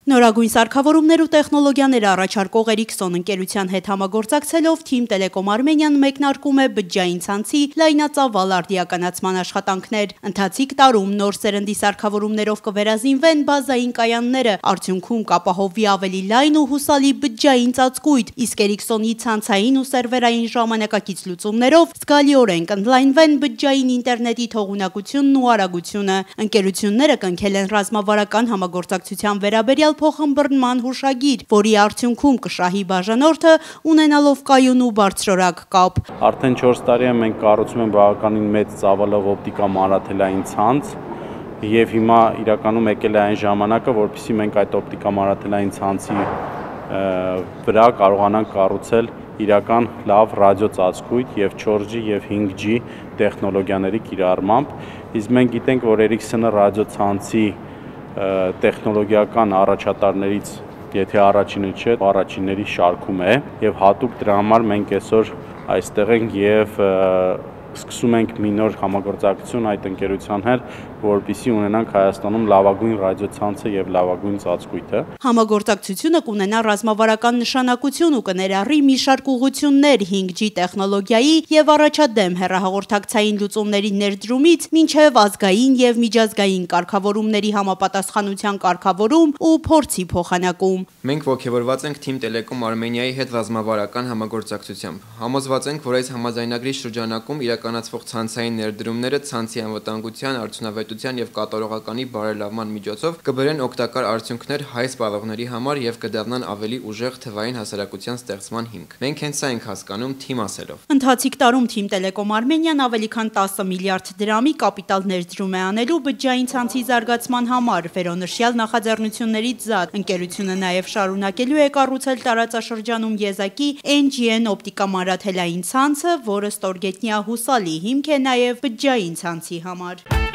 Նորագույն սարքավորումներ ու տեխնոլոգիաներ առաջարկող Ericsson ընկերության հետ համագործակցելով Թիմ Տելեկոմ Արմենիան մեկնարկում է բջջային ցանցի լայնածավալ արդիականացման աշխատանքներ։ Ընթացիկ տարում նոր սերնդի սարքավորումներով կվերազինվեն բազային կայանները, արդյունքում կապահովվի ավելի լայն ու հուսալի բջջային ծածկույթ, իսկ Ericsson-ի ցանցային ու սերվերային ժամանակակից լուծումներով զգալիորեն կընդլայնվեն բջջային ինտերնետի թողունակությունն ու արագությունը։ Ընկերությունները կնքել են ռազմավարական համագործակցության վերաբերյալ փոխըմբռնման հուշագիր, որի արդյունքում կշահի բաժանորդը ունենալով կայուն ու բարձրորակ կապ։ Արդեն 4 տարի է մենք կառուցում ենք բավականին մեծ ծավալով օպտիկա մանրաթելային ցանց եւ հիմա իրականում եկել է այն ժամանակը, որպեսզի մենք այդ օպտիկա մանրաթելային ցանցի վրա կարողանանք կառուցել իրական լավ ռադիոծածկույթ եւ 4G եւ 5G տեխնոլոգիաների կիրառմամբ։ Իսկ մենք գիտենք, որ Ericsson-ը ռադիոցանցի տեխնոլոգիական առաջատարներից, եթե առաջինը չէ, առաջինների շարքում է եւ հատուկ դրա համար մենք այսօր այստեղ ենք եւ սկսում ենք մի նոր համագործակցություն այդ ընկերության հետ, որպեսզի ունենանք Հայաստանում լավագույն ռադիոցանցը եւ լավագույն ծածկույթը։ Համագործակցությունը կունենա ռազմավարական նշանակություն ու կներառի մի շարք ուղղություններ 5G տեխնոլոգիայի եւ առաջադեմ հեռահաղորդակցային լուծումների ներդրումից մինչեւ ազգային եւ միջազգային կարգավորումների համապատասխանության կարգավորում ու փորձի փոխանակում։ Մենք ողջավորված ենք Թիմ Տելեկոմ Արմենիայի հետ ռազմավարական համագործակցությամբ։ Համոզված ենք, որ այս համաձայնագրի շրջանակում իրականացվող ցանցային ներդրումները ցանցի անվտանգության, արդյունավետության եւ կատարողականի բարելավման միջոցով կբերեն օգտակար արդյունքներ հայ սպառողների համար եւ կդառնան ավելի ուժեղ թվային հասարակության ստեղծման հիմք։ Մենք հենց սա ենք հասկանում թիմ ասելով։ Ընթացիկ տարում Թիմ Տելեկոմ Արմենիան ավելի քան 10 միլիարդ դրամի կապիտալ ներդրում է անելու բջջային ցանցի զարգացման համար, վերոնշյալ նախաձեռնություններից զատ։ Ընկերությունը նաեւ շարունակելու է կառուցել տարածաշրջանում եզակի NGN օպտիկա մանրաթելային ցանցը, որը ստորգետնյա հուսալի հիմք է նաեւ բջջային ցանցի համար։